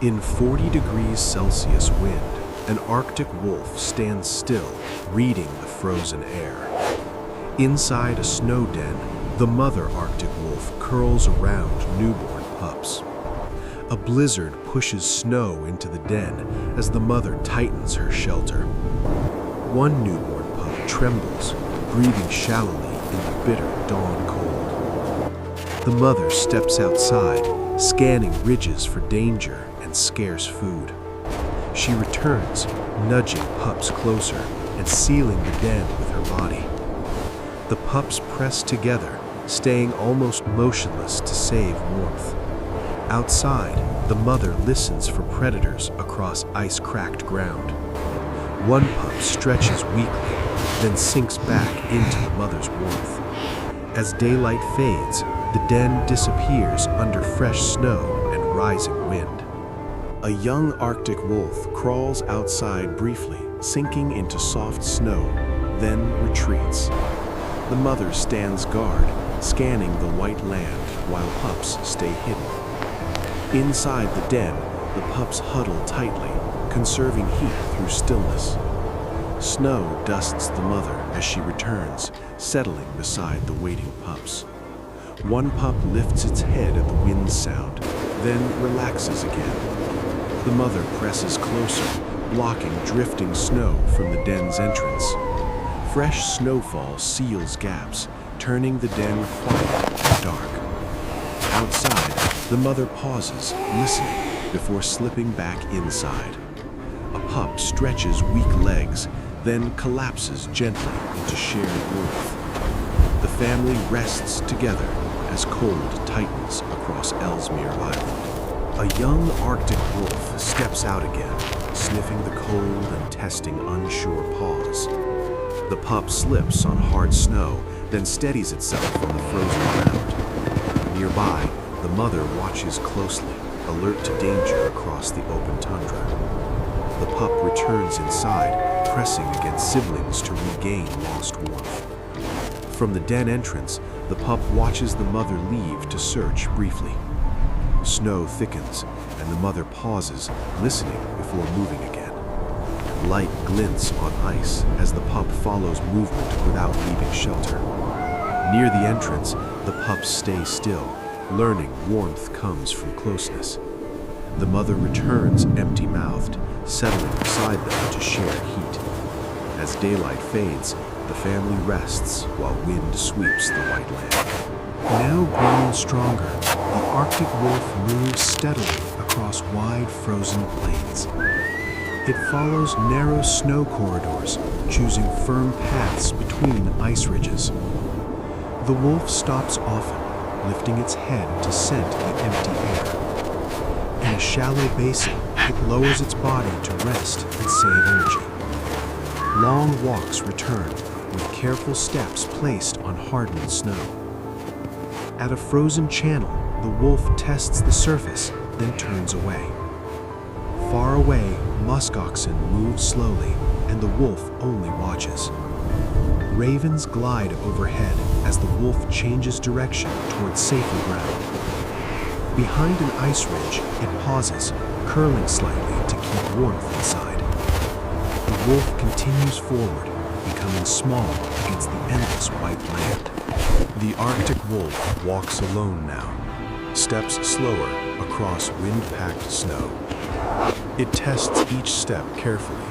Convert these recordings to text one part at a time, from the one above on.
In 40 degrees Celsius wind, an Arctic wolf stands still, reading the frozen air. Inside a snow den, the mother Arctic wolf curls around newborn pups. A blizzard pushes snow into the den as the mother tightens her shelter. One newborn pup trembles, breathing shallowly in the bitter dawn cold. The mother steps outside, scanning ridges for danger and scarce food. She returns, nudging pups closer and sealing the den with her body. The pups press together, staying almost motionless to save warmth. Outside, the mother listens for predators across ice-cracked ground. One pup stretches weakly, then sinks back into the mother's warmth. As daylight fades, the den disappears under fresh snow and rising wind. A young Arctic wolf crawls outside briefly, sinking into soft snow, then retreats. The mother stands guard, scanning the white land while pups stay hidden. Inside the den, the pups huddle tightly, conserving heat through stillness. Snow dusts the mother as she returns, settling beside the waiting pups. One pup lifts its head at the wind's sound, then relaxes again. The mother presses closer, blocking drifting snow from the den's entrance. Fresh snowfall seals gaps, turning the den quiet and dark. Outside, the mother pauses, listening, before slipping back inside. A pup stretches weak legs, then collapses gently into shared warmth. The family rests together as cold tightens across Ellesmere Island. A young Arctic wolf steps out again, sniffing the cold and testing unsure paws. The pup slips on hard snow, then steadies itself on the frozen ground. Nearby, the mother watches closely, alert to danger across the open tundra. The pup returns inside, pressing against siblings to regain lost warmth. From the den entrance, the pup watches the mother leave to search briefly. Snow thickens, and the mother pauses, listening before moving again. Light glints on ice as the pup follows movement without leaving shelter. Near the entrance, the pups stay still, learning warmth comes from closeness. The mother returns empty-mouthed, settling beside them to share heat. As daylight fades, the family rests while wind sweeps the white land. Now growing stronger, the Arctic wolf moves steadily across wide frozen plains. It follows narrow snow corridors, choosing firm paths between ice ridges. The wolf stops often, lifting its head to scent the empty air. In a shallow basin, it lowers its body to rest and save energy. Long walks return, with careful steps placed on hardened snow. At a frozen channel, the wolf tests the surface, then turns away. Far away, musk oxen move slowly, and the wolf only watches. Ravens glide overhead as the wolf changes direction towards safer ground. Behind an ice ridge, it pauses, curling slightly to keep warmth inside. The wolf continues forward, becoming small against the endless white land. The Arctic wolf walks alone now, steps slower across wind-packed snow. It tests each step carefully,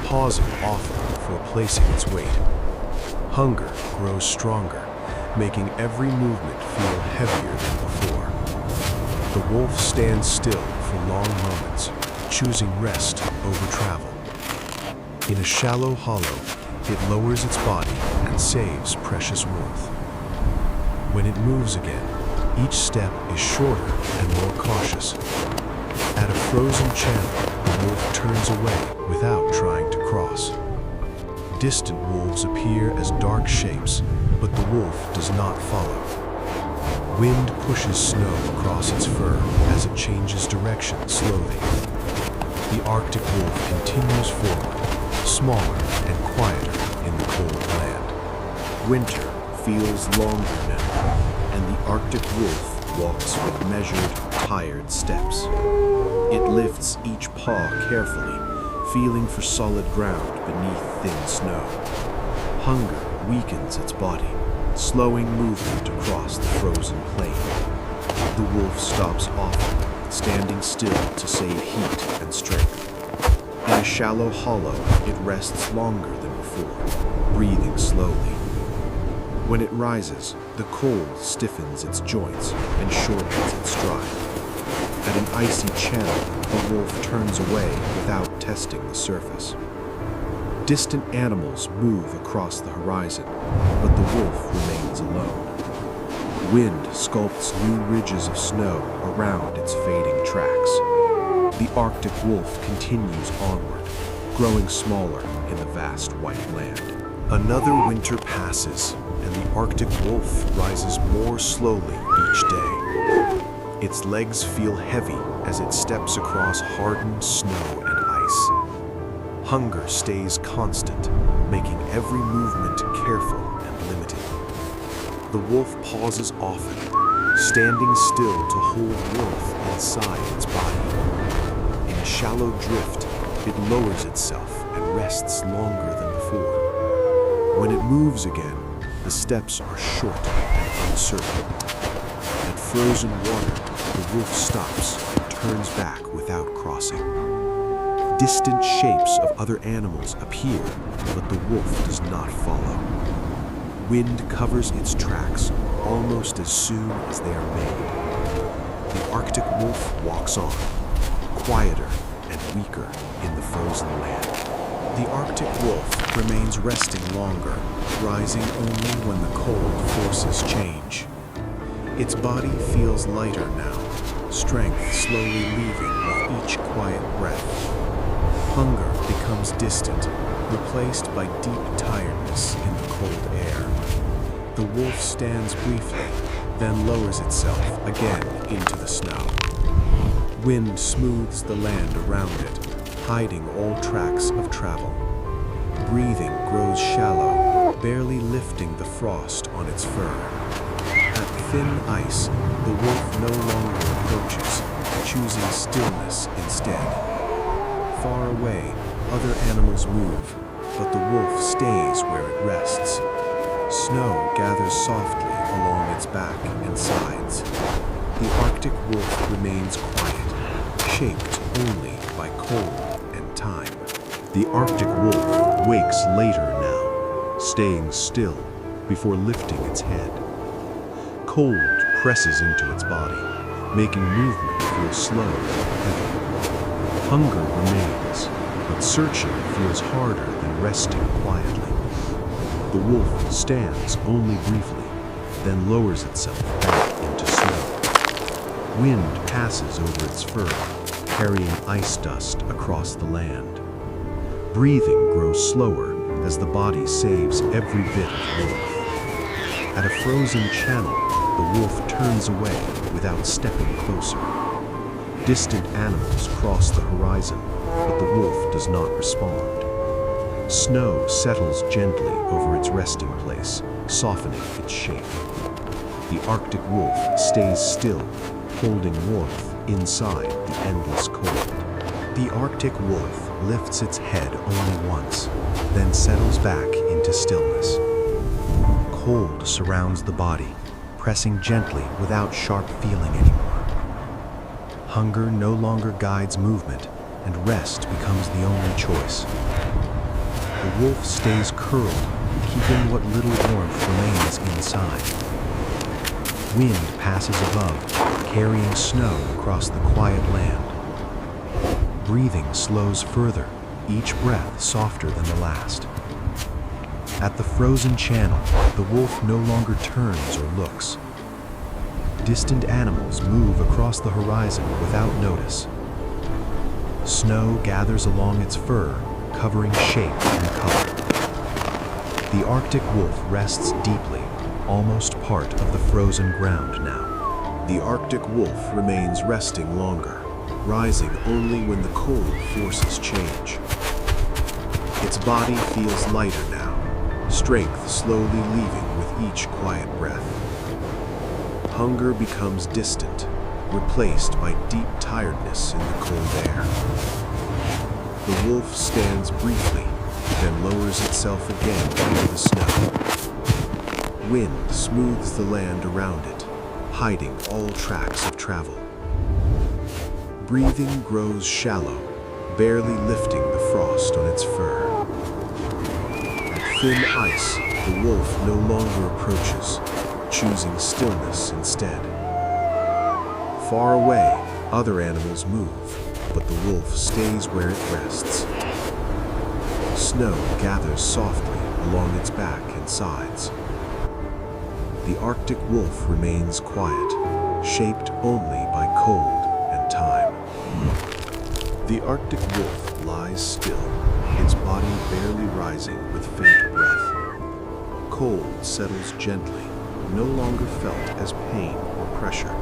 pausing often before placing its weight. Hunger grows stronger, making every movement feel heavier than before. The wolf stands still for long moments, choosing rest over travel. In a shallow hollow, it lowers its body and saves precious warmth. When it moves again, each step is shorter and more cautious. At a frozen channel, the wolf turns away without trying to cross. Distant wolves appear as dark shapes, but the wolf does not follow. Wind pushes snow across its fur as it changes direction slowly. The Arctic wolf continues forward, smaller and quieter in the cold land. Winter feels longer now, and the Arctic wolf walks with measured, tired steps. It lifts each paw carefully, feeling for solid ground beneath thin snow. Hunger weakens its body, slowing movement across the frozen plain. The wolf stops often, standing still to save heat and strength. In a shallow hollow, it rests longer than before, breathing slowly. When it rises, the cold stiffens its joints and shortens its stride. At an icy channel, the wolf turns away without testing the surface. Distant animals move across the horizon, but the wolf remains alone. Wind sculpts new ridges of snow around its fading tracks. The Arctic wolf continues onward, growing smaller in the vast white land. Another winter passes, and the Arctic wolf rises more slowly each day. Its legs feel heavy as it steps across hardened snow and ice. Hunger stays constant, making every movement careful and limited. The wolf pauses often, standing still to hold warmth inside its body. In a shallow drift, it lowers itself and rests longer than before. When it moves again, the steps are short and uncertain. At frozen water, the wolf stops and turns back without crossing. Distant shapes of other animals appear, but the wolf does not follow. Wind covers its tracks almost as soon as they are made. The Arctic wolf walks on, quieter and weaker in the frozen land. The Arctic wolf remains resting longer, rising only when the cold forces change. Its body feels lighter now, strength slowly leaving with each quiet breath. Hunger becomes distant, replaced by deep tiredness in the cold air. The wolf stands briefly, then lowers itself again into the snow. Wind smooths the land around it, hiding all tracks of travel. Breathing grows shallow, barely lifting the frost on its fur. At thin ice, the wolf no longer approaches, choosing stillness instead. Far away, other animals move, but the wolf stays where it rests. Snow gathers softly along its back and sides. The Arctic wolf remains quiet, shaped only by cold and time. The Arctic wolf wakes later now, staying still before lifting its head. Cold presses into its body, making movement feel slow and heavy. Hunger remains, but searching feels harder than resting quietly. The wolf stands only briefly, then lowers itself back into snow. Wind passes over its fur, carrying ice dust across the land. Breathing grows slower as the body saves every bit of warmth. At a frozen channel, the wolf turns away without stepping closer. Distant animals cross the horizon, but the wolf does not respond. Snow settles gently over its resting place, softening its shape. The Arctic wolf stays still, holding warmth inside the endless cold. The Arctic wolf lifts its head only once, then settles back into stillness. Cold surrounds the body, pressing gently without sharp feeling anymore. Hunger no longer guides movement, and rest becomes the only choice. The wolf stays curled, keeping what little warmth remains inside. Wind passes above, carrying snow across the quiet land. Breathing slows further, each breath softer than the last. At the frozen channel, the wolf no longer turns or looks. Distant animals move across the horizon without notice. Snow gathers along its fur, covering shape and color. The Arctic wolf rests deeply, almost part of the frozen ground now. The Arctic wolf remains resting longer, rising only when the cold forces change. Its body feels lighter now, strength slowly leaving with each quiet breath. Hunger becomes distant, replaced by deep tiredness in the cold air. The wolf stands briefly, then lowers itself again into the snow. Wind smooths the land around it, hiding all tracks of travel. Breathing grows shallow, barely lifting the frost on its fur. At thin ice, the wolf no longer approaches, choosing stillness instead. Far away, other animals move, but the wolf stays where it rests. Snow gathers softly along its back and sides. The Arctic wolf remains quiet, shaped only by cold and time. The Arctic wolf lies still, its body barely rising with faint breath. Cold settles gently, no longer felt as pain or pressure.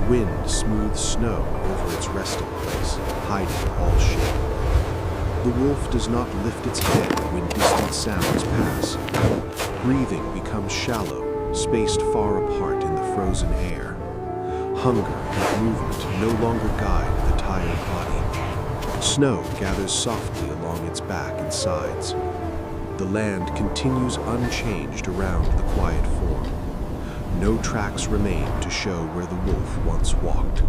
Wind smooths snow over its resting place, hiding all shape. The wolf does not lift its head when distant sounds pass. Breathing becomes shallow, spaced far apart in the frozen air. Hunger and movement no longer guide the tired body. Snow gathers softly along its back and sides. The land continues unchanged around the quiet form. No tracks remain to show where the wolf once walked.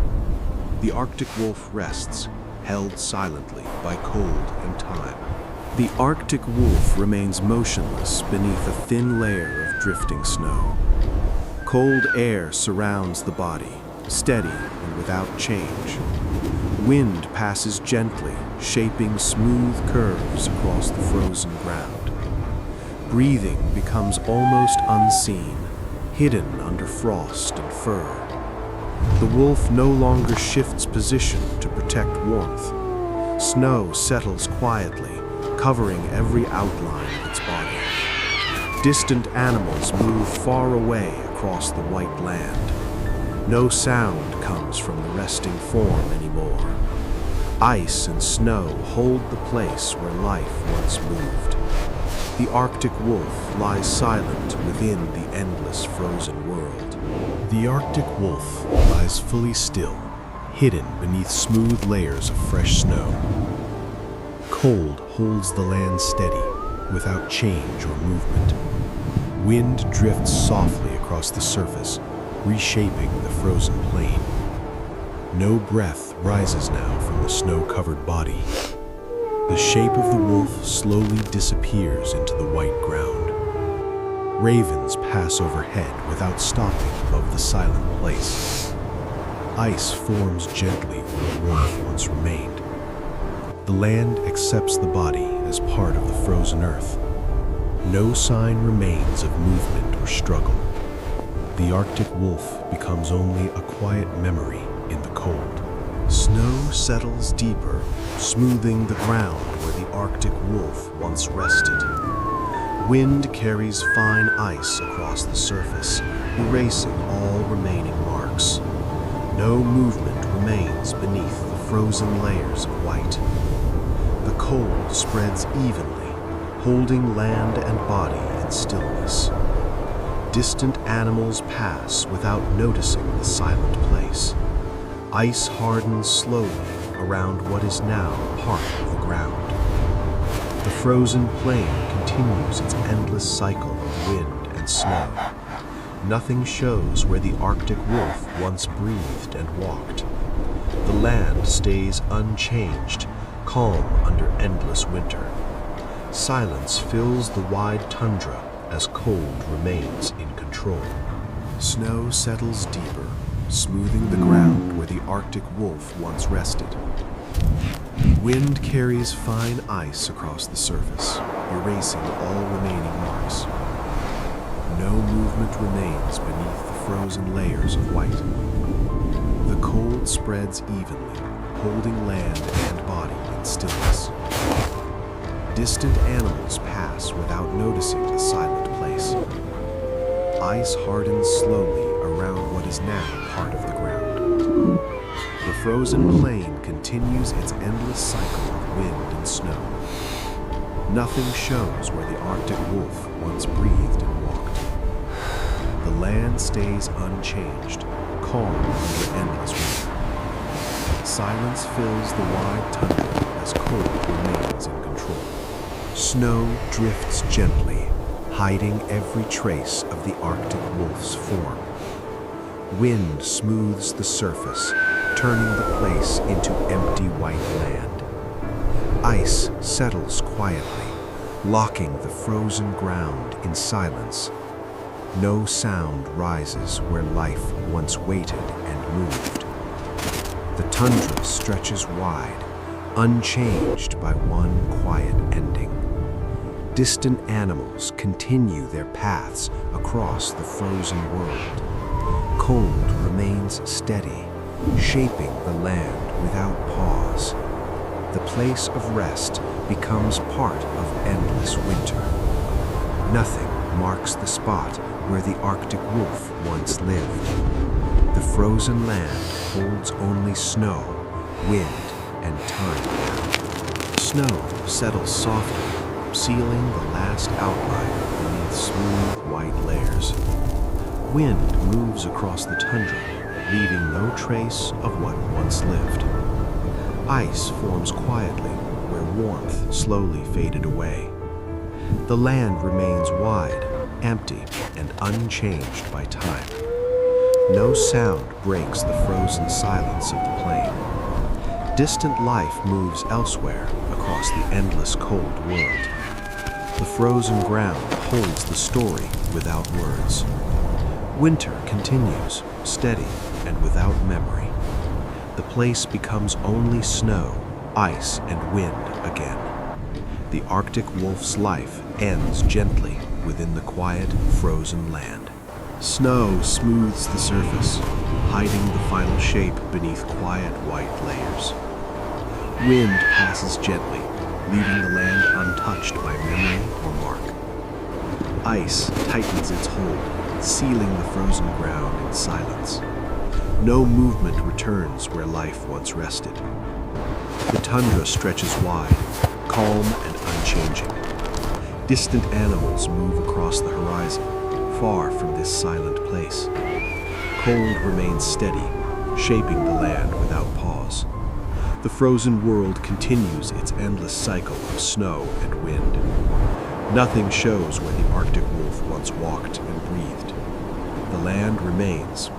The Arctic wolf rests, held silently by cold and time. The Arctic wolf remains motionless beneath a thin layer of drifting snow. Cold air surrounds the body, steady and without change. Wind passes gently, shaping smooth curves across the frozen ground. Breathing becomes almost unseen, hidden under frost and fur. The wolf no longer shifts position to protect warmth. Snow settles quietly, covering every outline of its body. Distant animals move far away across the white land. No sound comes from the resting form anymore. Ice and snow hold the place where life once moved. The Arctic wolf lies silent within the endless frozen world. The Arctic wolf lies fully still, hidden beneath smooth layers of fresh snow. Cold holds the land steady, without change or movement. Wind drifts softly across the surface, reshaping the frozen plain. No breath rises now from the snow-covered body. The shape of the wolf slowly disappears into the white ground. Ravens pass overhead without stopping above the silent place. Ice forms gently where warmth once remained. The land accepts the body as part of the frozen earth. No sign remains of movement or struggle. The Arctic wolf becomes only a quiet memory in the cold. Snow settles deeper, smoothing the ground where the Arctic wolf once rested. Wind carries fine ice across the surface, erasing all remaining marks. No movement remains beneath the frozen layers of white. The cold spreads evenly, holding land and body in stillness. Distant animals pass without noticing the silent place. Ice hardens slowly around what is now part of the ground. The frozen plain continues its endless cycle of wind and snow. Nothing shows where the Arctic wolf once breathed and walked. The land stays unchanged, calm under endless winter. Silence fills the wide tundra as cold remains in control. Snow settles deeper, smoothing the ground where the Arctic wolf once rested. Wind carries fine ice across the surface, erasing all remaining marks. No movement remains beneath the frozen layers of white. The cold spreads evenly, holding land and body in stillness. Distant animals pass without noticing the silent place. Ice hardens slowly around what is now part of the ground. The frozen plain continues its endless cycle of wind and snow. Nothing shows where the Arctic wolf once breathed and walked. The land stays unchanged, calm under endless winter. Silence fills the wide tundra as cold remains in control. Snow drifts gently, hiding every trace of the Arctic wolf's form. Wind smooths the surface, turning the place into empty white land. Ice settles quietly, locking the frozen ground in silence. No sound rises where life once waited and moved. The tundra stretches wide, unchanged by one quiet ending. Distant animals continue their paths across the frozen world. Cold remains steady, shaping the land without pause. The place of rest becomes part of endless winter. Nothing marks the spot where the Arctic wolf once lived. The frozen land holds only snow, wind, and time now. Snow settles softly, sealing the last outline beneath smooth white layers. Wind moves across the tundra, leaving no trace of what once lived. Ice forms quietly where warmth slowly faded away. The land remains wide, empty, and unchanged by time. No sound breaks the frozen silence of the plain. Distant life moves elsewhere across the endless cold world. The frozen ground holds the story without words. Winter continues, steady and without memory. The place becomes only snow, ice, and wind again. The Arctic wolf's life ends gently within the quiet, frozen land. Snow smooths the surface, hiding the final shape beneath quiet white layers. Wind passes gently, leaving the land untouched by memory or mark. Ice tightens its hold, sealing the frozen ground in silence. No movement returns where life once rested. The tundra stretches wide, calm and unchanging. Distant animals move across the horizon, far from this silent place. Cold remains steady, shaping the land without pause. The frozen world continues its endless cycle of snow and wind. Nothing shows where the Arctic wolf once walked and breathed. The land remains,